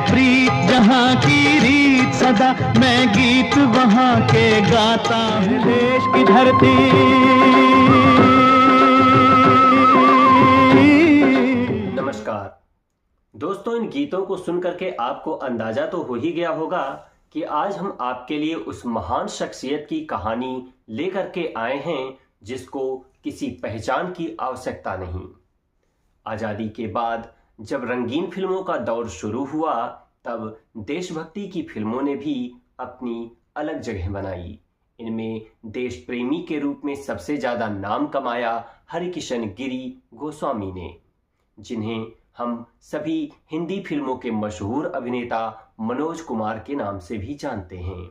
प्रीत जहाँ की रीत सदा, मैं गीत वहाँ के गाता हूँ। देश की धरती नमस्कार दोस्तों, इन गीतों को सुन करके आपको अंदाजा तो हो ही गया होगा कि आज हम आपके लिए उस महान शख्सियत की कहानी लेकर के आए हैं जिसको किसी पहचान की आवश्यकता नहीं। आजादी के बाद जब रंगीन फिल्मों का दौर शुरू हुआ, तब देशभक्ति की फिल्मों ने भी अपनी अलग जगह बनाई। इनमें देश प्रेमी के रूप में सबसे ज्यादा नाम कमाया हरिकिशन गिरी गोस्वामी ने, जिन्हें हम सभी हिंदी फिल्मों के मशहूर अभिनेता मनोज कुमार के नाम से भी जानते हैं।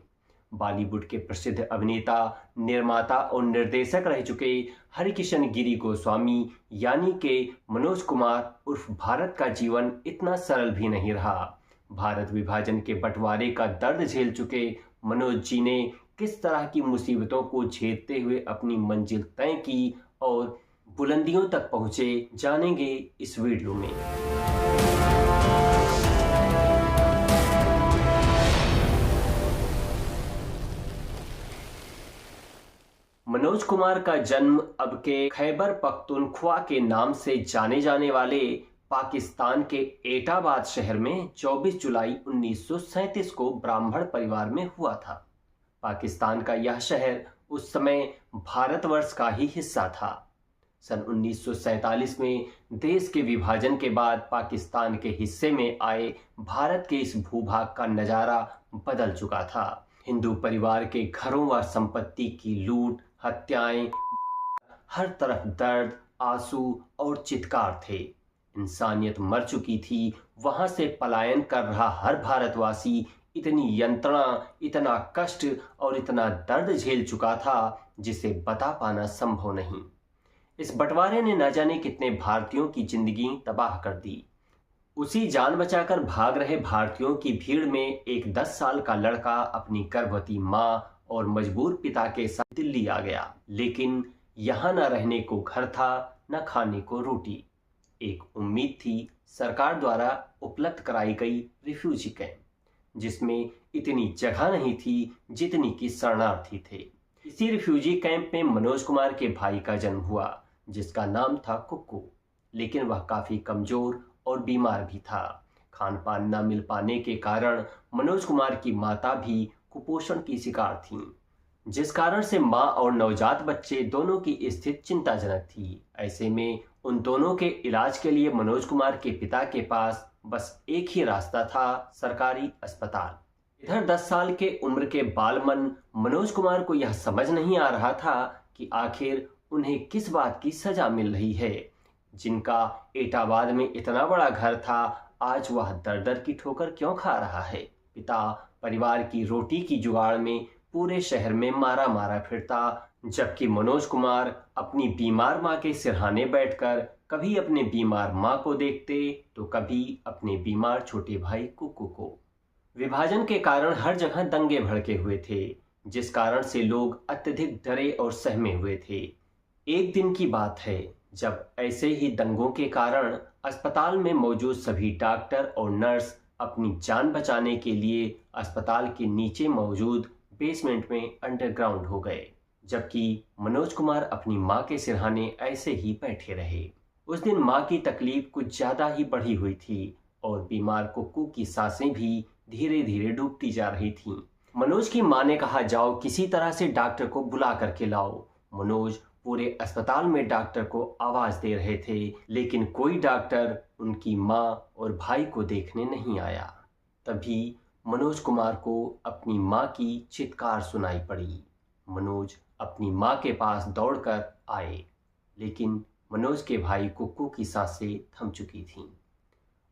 बॉलीवुड के प्रसिद्ध अभिनेता, निर्माता और निर्देशक रह चुके हरिकिशन गिरी गोस्वामी यानी के मनोज कुमार उर्फ भारत का जीवन इतना सरल भी नहीं रहा। भारत विभाजन के बंटवारे का दर्द झेल चुके मनोज जी ने किस तरह की मुसीबतों को झेलते हुए अपनी मंजिल तय की और बुलंदियों तक पहुंचे, जानेंगे इस वीडियो में। मनोज कुमार का जन्म अब के खैबर पख्तूनख्वा के नाम से जाने जाने वाले पाकिस्तान के एटाबाद शहर में 24 जुलाई 1937 को ब्राह्मण परिवार में हुआ था। पाकिस्तान का यह शहर उस समय भारतवर्ष का ही हिस्सा था। सन 1947 में देश के विभाजन के बाद पाकिस्तान के हिस्से में आए भारत के इस भूभाग का नजारा बदल चुका था। हिंदू परिवार के घरों व संपत्ति की लूट, हत्याएं, हर तरफ दर्द, आंसू और चित्कार थे। इंसानियत मर चुकी थी। वहां से पलायन कर रहा हर भारतवासी इतनी यंत्रणा, इतना कष्ट और इतना दर्द झेल चुका था जिसे बता पाना संभव नहीं। इस बंटवारे ने न जाने कितने भारतीयों की जिंदगी तबाह कर दी। उसी जान बचाकर भाग रहे भारतीयों की भीड़ में एक 10 साल का लड़का अपनी गर्भवती मां और मजबूर पिता के साथ दिल्ली आ गया। लेकिन यहां न रहने को घर था, न खाने को रोटी। एक उम्मीद थी सरकार द्वारा उपलब्ध कराई गई रिफ्यूजी कैंप, जिसमें इतनी जगह नहीं थी जितनी कि शरणार्थी थे। इसी रिफ्यूजी कैंप में मनोज कुमार के भाई का जन्म हुआ, जिसका नाम था कुक्कू। लेकिन वह काफी कमजोर और बीमार भी था। खान पान न मिल पाने के कारण मनोज कुमार की माता भी कुपोषण की शिकार थीं, जिस कारण से मां और नवजात बच्चे दोनों की स्थिति चिंताजनक थी। ऐसे में उन दोनों के इलाज के लिए मनोज कुमार के पिता के पास बस एक ही रास्ता था, सरकारी अस्पताल। इधर 10 साल के उम्र के बालमन मनोज कुमार को यह समझ नहीं आ रहा था कि आखिर उन्हें किस बात की सजा मिल रही है। जिनका एटाबाद में इतना बड़ा घर था, आज वह दर दर की ठोकर क्यों खा रहा है। पिता परिवार की रोटी की जुगाड़ में पूरे शहर में मारा मारा फिरता, जबकि मनोज कुमार अपनी बीमार मां के सिरहाने बैठकर कभी अपने बीमार मां को देखते तो कभी अपने बीमार छोटे भाई कुक्कू को। विभाजन के कारण हर जगह दंगे भड़के हुए थे, जिस कारण से लोग अत्यधिक डरे और सहमे हुए थे। एक दिन की बात है जब ऐसे ही दंगों के कारण अस्पताल में मौजूद सभी डॉक्टर और नर्स अपनी जान बचाने के लिए अस्पताल के नीचे मौजूद बेसमेंट में अंडरग्राउंड हो गए, जबकि मनोज कुमार अपनी मां के सिरहाने ऐसे ही बैठे रहे। उस दिन मां की तकलीफ कुछ ज्यादा ही बढ़ी हुई थी और बीमार कुक्कू की सांसें भी धीरे धीरे डूबती जा रही थीं। मनोज की मां ने कहा, जाओ किसी तरह से डॉक्टर को बुला करके लाओ। मनोज पूरे अस्पताल में डॉक्टर को आवाज दे रहे थे, लेकिन कोई डॉक्टर उनकी मां और भाई को देखने नहीं आया। तभी मनोज कुमार को अपनी मां की चित्कार सुनाई पड़ी। मनोज अपनी मां के पास दौड़कर आए, लेकिन मनोज के भाई कुक्कू की सांसें थम चुकी थीं।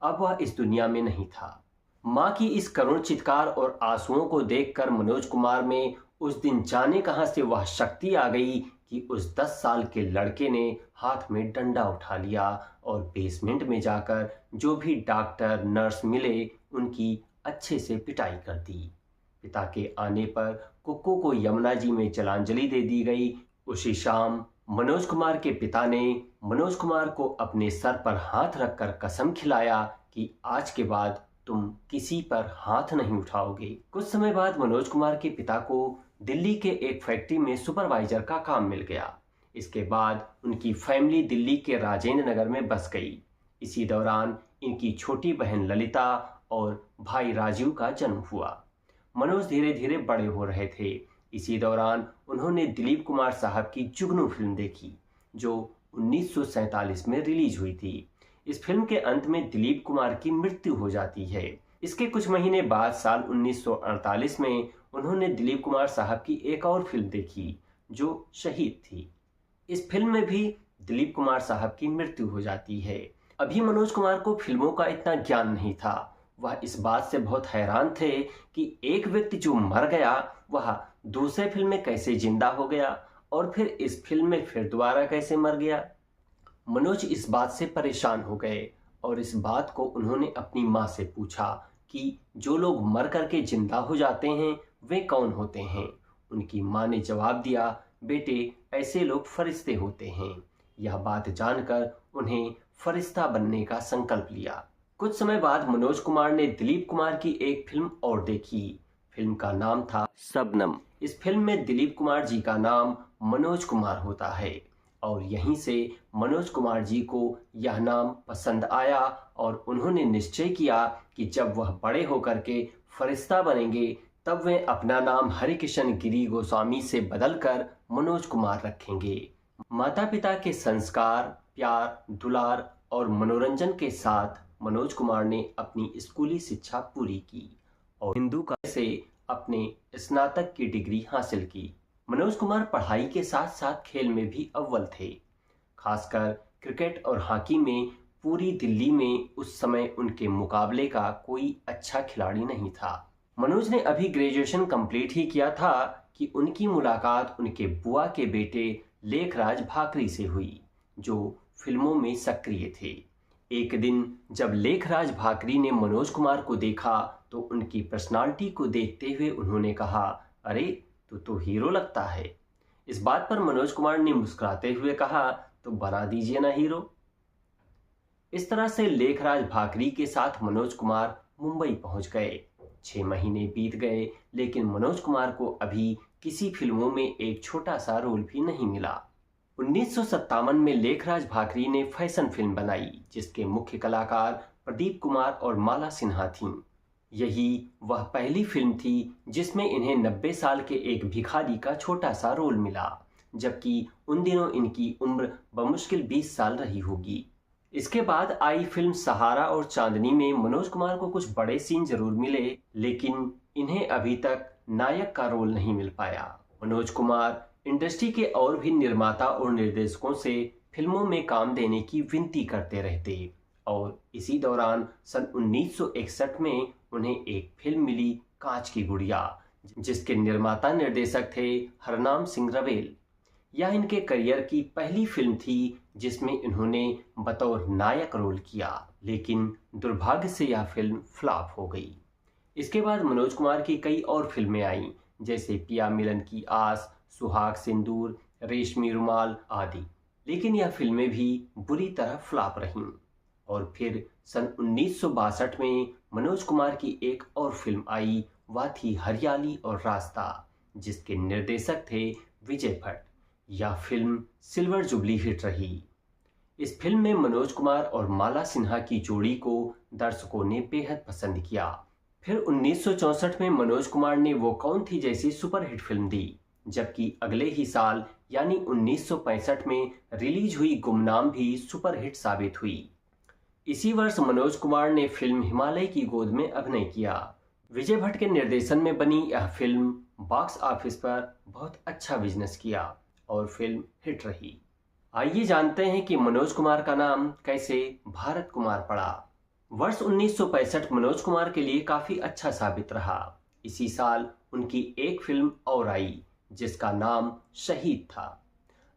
अब वह इस दुनिया में नहीं था। मां की इस करुण चित्कार और आंसुओं को देखकर मनोज कुमार में उस दिन जाने कहां से वह शक्ति आ गई कि उस 10 साल के लड़के ने हाथ में डंडा उठा लिया और बेसमेंट में जाकर जो भी डॉक्टर नर्स मिले उनकी अच्छे से पिटाई कर दी। पिता के आने पर कुक्कू को यमुना जी में जलांजलि दे दी गई। उसी शाम मनोज कुमार के पिता ने मनोज कुमार को अपने सर पर हाथ रखकर कसम खिलाया कि आज के बाद तुम किसी पर हाथ नहीं उठाओगे। कुछ समय बाद मनोज कुमार के पिता को दिल्ली के एक फैक्ट्री में सुपरवाइजर का काम मिल गया। इसके बाद उनकी फैमिली दिल्ली के राजेंद्र नगर में बस गई। इसी दौरान इनकी छोटी बहन ललिता और भाई राजीव का जन्म हुआ। मनोज धीरे धीरे बड़े हो रहे थे। इसी दौरान उन्होंने दिलीप कुमार साहब की जुगनू फिल्म देखी, जो 1947 में रिलीज हुई थी। इस फिल्म के अंत में दिलीप कुमार की मृत्यु हो जाती है। इसके कुछ महीने बाद साल 1948 में उन्होंने दिलीप कुमार साहब की एक और फिल्म देखी, जो शहीद थी। इस फिल्म में भी दिलीप कुमार साहब की मृत्यु हो जाती है। अभी मनोज कुमार को फिल्मों का इतना ज्ञान नहीं था। वह इस बात से बहुत हैरान थे कि एक व्यक्ति जो मर गया वह दूसरे फिल्म में कैसे जिंदा हो गया और फिर इस फिल्म में फिर दोबारा कैसे मर गया। मनोज इस बात से परेशान हो गए और इस बात को उन्होंने अपनी माँ से पूछा कि जो लोग मर करके जिंदा हो जाते हैं वे कौन होते हैं। उनकी माँ ने जवाब दिया, बेटे ऐसे लोग फरिश्ते होते हैं। यह बात जानकर उन्हें फरिश्ता बनने का संकल्प लिया। कुछ समय बाद मनोज कुमार ने दिलीप कुमार की एक फिल्म और देखी। फिल्म का नाम था शबनम। इस फिल्म में दिलीप कुमार जी का नाम मनोज कुमार होता है और यहीं से मनोज कुमार जी को यह नाम पसंद आया और उन्होंने निश्चय किया कि जब वह बड़े होकर के फरिश्ता बनेंगे तब वे अपना नाम हरिकिशन गिरी गोस्वामी से बदलकर मनोज कुमार रखेंगे। माता पिता के संस्कार, प्यार, दुलार और मनोरंजन के साथ मनोज कुमार ने अपनी स्कूली शिक्षा पूरी की और हिंदू का से अपने स्नातक की डिग्री हासिल की। मनोज कुमार पढ़ाई के साथ साथ खेल में भी अव्वल थे। खासकर क्रिकेट और हॉकी में पूरी दिल्ली में उस समय उनके मुकाबले का कोई अच्छा खिलाड़ी नहीं था। मनोज ने अभी ग्रेजुएशन कंप्लीट ही किया था कि उनकी मुलाकात उनके बुआ के बेटे लेखराज भाकरी से हुई, जो फिल्मों में सक्रिय थे। एक दिन जब लेखराज भाकरी ने मनोज कुमार को देखा तो उनकी पर्सनालिटी को देखते हुए उन्होंने कहा, अरे तू तो हीरो लगता है। इस बात पर मनोज कुमार ने मुस्कुराते हुए कहा, तो बना दीजिए ना हीरो। इस तरह से लेखराज भाकरी के साथ मनोज कुमार मुंबई पहुंच गए। 6 महीने बीत गए लेकिन मनोज कुमार को अभी किसी फिल्मों में एक छोटा सा रोल भी नहीं मिला। 1957 में लेखराज भाकरी ने फैशन फिल्म बनाई जिसके मुख्य कलाकार प्रदीप कुमार और माला सिन्हा थीं। यही वह पहली फिल्म थी जिसमें इन्हें 90 साल के एक भिखारी का छोटा सा रोल मिला, जबकि उन दिनों इनकी उम्र बमुश्किल 20 साल रही होगी। इसके बाद आई फिल्म सहारा और चांदनी में मनोज कुमार को कुछ बड़े सीन जरूर मिले, लेकिन इन्हें अभी तक नायक का रोल नहीं मिल पाया। मनोज कुमार इंडस्ट्री के और भी निर्माता और निर्देशकों से फिल्मों में काम देने की विनती करते रहते और इसी दौरान सन 1961 में उन्हें एक फिल्म मिली, कांच की गुड़िया, जिसके निर्माता निर्देशक थे हरनाम सिंह रवेल। यह इनके करियर की पहली फिल्म थी जिसमें इन्होंने बतौर नायक रोल किया, लेकिन दुर्भाग्य से यह फिल्म फ्लॉप हो गई। इसके बाद मनोज कुमार की कई और फिल्में आईं, जैसे पिया मिलन की आस, सुहाग सिंदूर, रेशमी रुमाल आदि, लेकिन यह फिल्में भी बुरी तरह फ्लॉप रहीं। और फिर सन 1962 में मनोज कुमार की एक और फिल्म आई, वह थी हरियाली और रास्ता, जिसके निर्देशक थे विजय भट्ट। यह फिल्म सिल्वर जुबली हिट रही। इस फिल्म में मनोज कुमार और माला सिन्हा की जोड़ी को दर्शकों ने बेहद पसंद किया। फिर 1964 में मनोज कुमार ने वो कौन थी जैसी सुपरहिट फिल्म दी, जबकि अगले ही साल यानी 1965 में रिलीज हुई गुमनाम भी सुपरहिट साबित हुई। इसी वर्ष मनोज कुमार ने फिल्म हिमालय की गोद में अभिनय किया। विजय भट्ट के निर्देशन में बनी यह फिल्म बॉक्स ऑफिस पर बहुत अच्छा बिजनेस किया और फिल्म हिट रही। आइए जानते हैं कि मनोज कुमार का नाम कैसे भारत कुमार पड़ा। वर्ष 1965 मनोज कुमार के लिए काफी अच्छा साबित रहा। इसी साल उनकी एक फिल्म और आई जिसका नाम शहीद था।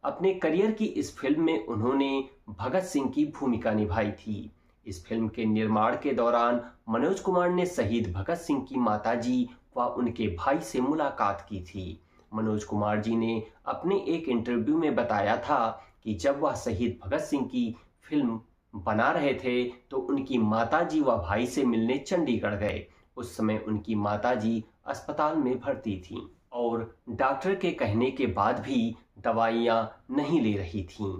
अपने करियर की इस फिल्म में उन्होंने भगत सिंह की भूमिका निभाई थी। इस फिल्म के निर्माण के दौरान मनोज कुमार ने शहीद भगत सिंह की माताजी व उनके भाई से मुलाकात की थी। मनोज कुमार जी ने अपने एक इंटरव्यू में बताया था कि जब वह शहीद भगत सिंह की फिल्म बना रहे थे तो उनकी माताजी व भाई से मिलने चंडीगढ़ गए। उस समय उनकी माताजी अस्पताल में भर्ती थीं और डॉक्टर के कहने के बाद भी दवाइयाँ नहीं ले रही थीं।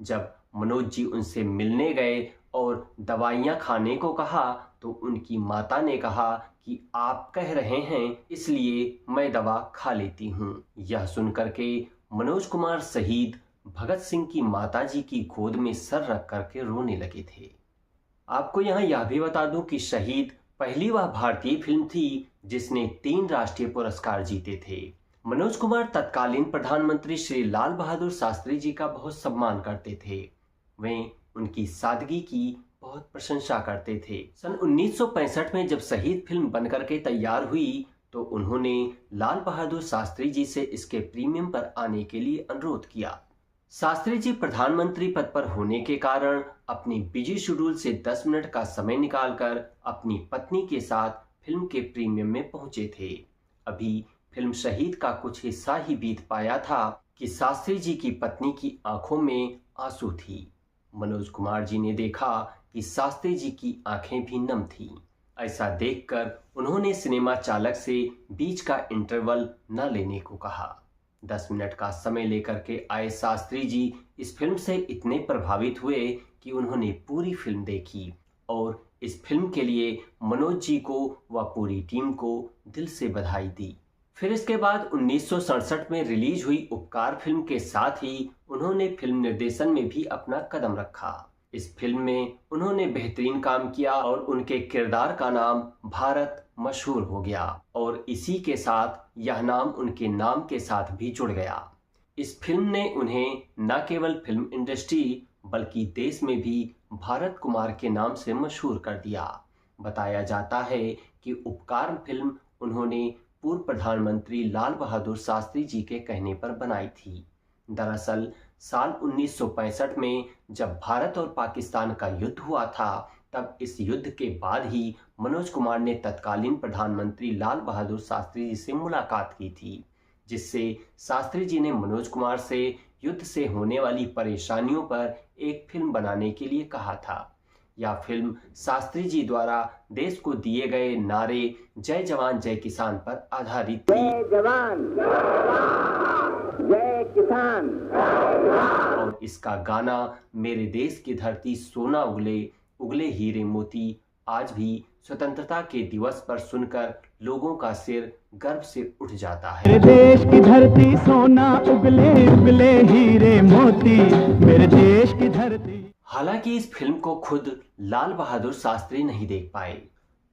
जब मनोज जी उनसे मिलने गए और दवाइयाँ खाने को कहा तो उनकी माता ने कहा कि आप कह रहे हैं इसलिए मैं दवा खा लेती हूँ। यह सुनकर के मनोज कुमार शहीद भगत सिंह की माताजी की गोद में सर रख करके रोने लगे थे। आपको यहाँ यह भी बता दूं कि शहीद पहली वह भारतीय फिल्म थी जिसने 3 राष्ट्रीय पुरस्कार जीते थे। मनोज कुमार तत्कालीन प्रधानमंत्री श्री लाल बहादुर शास्त्री जी का बहुत सम्मान करते थे। वे उनकी सादगी की बहुत प्रशंसा करते थे। सन 1965 में जब शहीद फिल्म बनकर के तैयार हुई तो उन्होंने लाल बहादुर शास्त्री जी से इसके प्रीमियम पर आने के लिए अनुरोध किया। शास्त्री जी प्रधानमंत्री पद पर होने के कारण अपनी बिजी शेड्यूल से 10 मिनट का समय निकालकर अपनी पत्नी के साथ फिल्म के प्रीमियम में पहुंचे थे। अभी फिल्म शहीद का कुछ हिस्सा ही बीत पाया था कि शास्त्री जी की पत्नी की आंखों में आंसू थी। मनोज कुमार जी ने देखा कि शास्त्री जी की आंखें भी नम थीं। ऐसा देखकर उन्होंने सिनेमा चालक से बीच का इंटरवल न लेने को कहा। 10 मिनट का समय लेकर के आए शास्त्री जी इस फिल्म से इतने प्रभावित हुए कि उन्होंने पूरी फिल्म देखी और इस फिल्म के लिए मनोज जी को व पूरी टीम को दिल से बधाई दी। फिर इसके बाद 1967 में रिलीज हुई उपकार फिल्म के साथ ही उन्होंने फिल्म निर्देशन में भी अपना कदम रखा। इस फिल्म में उन्होंने बेहतरीन काम किया और उनके किरदार का नाम भारत मशहूर हो गया और इसी के साथ यह नाम उनके नाम के साथ भी जुड़ गया। इस फिल्म ने उन्हें न केवल फिल्म इंडस्ट्री बल्कि देश में भी भारत कुमार के नाम से मशहूर कर दिया। बताया जाता है कि उपकार फिल्म उन्होंने पूर्व प्रधानमंत्री लाल बहादुर शास्त्री जी के कहने पर बनाई थी। दरअसल साल 1965 में जब भारत और पाकिस्तान का युद्ध हुआ था तब इस युद्ध के बाद ही मनोज कुमार ने तत्कालीन प्रधानमंत्री लाल बहादुर शास्त्री जी से मुलाकात की थी, जिससे शास्त्री जी ने मनोज कुमार से युद्ध से होने वाली परेशानियों पर एक फिल्म बनाने के लिए कहा था। यह फिल्म शास्त्री जी द्वारा देश को दिए गए नारे जय जवान जय किसान पर आधारित थी। जय जवान जय किसान। और इसका गाना मेरे देश की धरती सोना उगले उगले हीरे मोती आज भी स्वतंत्रता के दिवस पर सुनकर लोगों का सिर गर्व से उठ जाता है। मेरे देश की धरती सोना उगले उगले हीरे मोती, मेरे देश की धरती। हालांकि इस फिल्म को खुद लाल बहादुर शास्त्री नहीं देख पाए।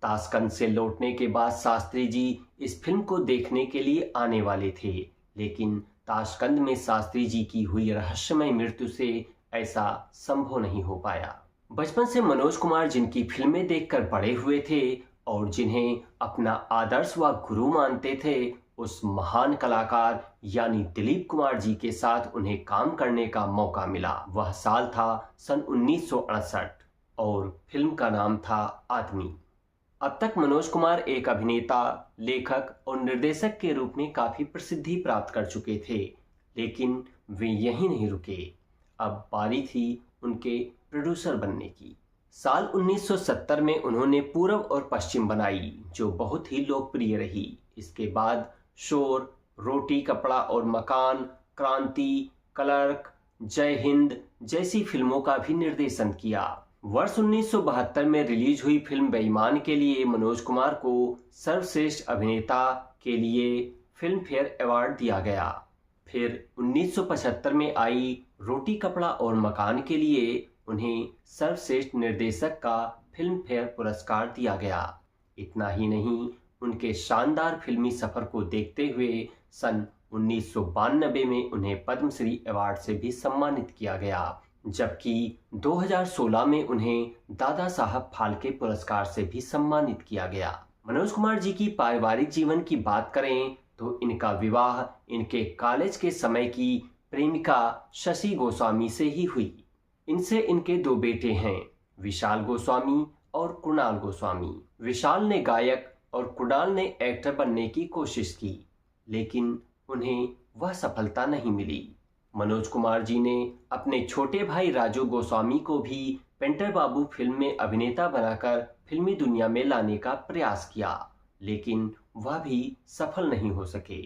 ताशकंद से लौटने के बाद शास्त्री जी इस फिल्म को देखने के लिए आने वाले थे, लेकिन ताशकंद में शास्त्री जी की हुई रहस्यमय मृत्यु से ऐसा संभव नहीं हो पाया। बचपन से मनोज कुमार जिनकी फिल्में देखकर बड़े हुए थे और जिन्हें अपना आदर्श व गुरु मानते थे, उस महान कलाकार यानी दिलीप कुमार जी के साथ उन्हें काम करने का मौका मिला। वह साल था सन 1968 और फिल्म का नाम था आदमी। अब तक मनोज कुमार एक अभिनेता, लेखक और निर्देशक के रूप में काफी प्रसिद्धि प्राप्त कर चुके थे, लेकिन वे यहीं नहीं रुके। अब बारी थी उनके प्रोड्यूसर बनने की। साल 1970 में उन्होंने पूरब और पश्चिम बनाई, जो बहुत ही लोकप्रिय रही। इसके बाद शोर, रोटी कपड़ा और मकान, क्रांति, क्लर्क, जय हिंद जैसी फिल्मों का भी निर्देशन किया। वर्ष 1972 में रिलीज हुई फिल्म बेईमान के लिए मनोज कुमार को सर्वश्रेष्ठ अभिनेता के लिए फिल्म फेयर अवार्ड दिया गया। फिर 1975 में आई रोटी कपड़ा और मकान के लिए उन्हें सर्वश्रेष्ठ निर्देशक का फिल्म फेयर पुरस्कार दिया गया। इतना ही नहीं, उनके शानदार फिल्मी सफर को देखते हुए सन 1992 में उन्हें पद्मश्री अवार्ड से भी सम्मानित किया गया, जबकि 2016 में उन्हें दादा साहब फाल्के पुरस्कार से भी सम्मानित किया गया। मनोज कुमार जी की पारिवारिक जीवन की बात करें तो इनका विवाह इनके कॉलेज के समय की प्रेमिका शशि गोस्वामी से ही हुई। इनसे इनके 2 बेटे हैं, विशाल गोस्वामी और कुणाल गोस्वामी। विशाल ने गायक और कुणाल ने एक्टर बनने की कोशिश की, लेकिन उन्हें वह सफलता नहीं मिली। मनोज कुमार जी ने अपने छोटे भाई राजू गोस्वामी को भी पेंटर बाबू फिल्म में अभिनेता बनाकर फिल्मी दुनिया में लाने का प्रयास किया, लेकिन वह भी सफल नहीं हो सके।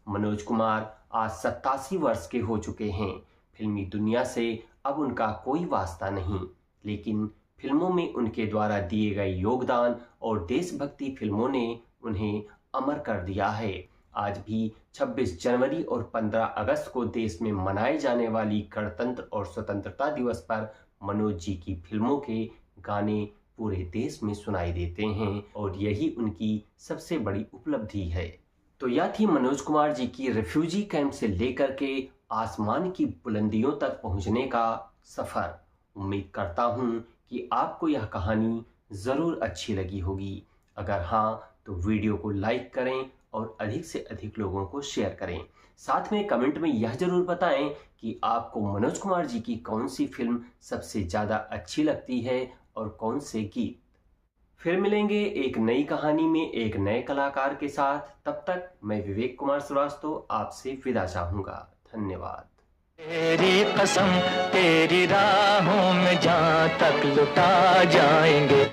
मनोज कुमार आज 87 वर्ष के हो चुके हैं। फिल्मी दुनिया से अब उनका कोई वास्ता नहीं, लेकिन फिल्मों में उनके द्वारा दिए गए योगदान और देशभक्ति फिल्मों ने उन्हें अमर कर दिया है। आज भी 26 जनवरी और 15 अगस्त को देश में मनाए जाने वाली गणतंत्र और स्वतंत्रता दिवस पर मनोज जी की फिल्मों के गाने पूरे देश में सुनाई देते हैं और यही उनकी सबसे बड़ी उपलब्धि है। तो यह थी मनोज कुमार जी की रिफ्यूजी कैंप से लेकर के आसमान की बुलंदियों तक पहुंचने का सफर। उम्मीद करता हूं कि आपको यह कहानी ज़रूर अच्छी लगी होगी। अगर हाँ तो वीडियो को लाइक करें और अधिक से अधिक लोगों को शेयर करें। साथ में कमेंट में यह जरूर बताएं कि आपको मनोज कुमार जी की कौन सी फिल्म सबसे ज़्यादा अच्छी लगती है और कौन से गीत। फिर मिलेंगे एक नई कहानी में एक नए कलाकार के साथ। तब तक मैं विवेक कुमार श्रीवास्तव आपसे विदा चाहूँगा। धन्यवाद। तेरी कसम तेरी राहों में जहाँ तक लुटा जाएंगे।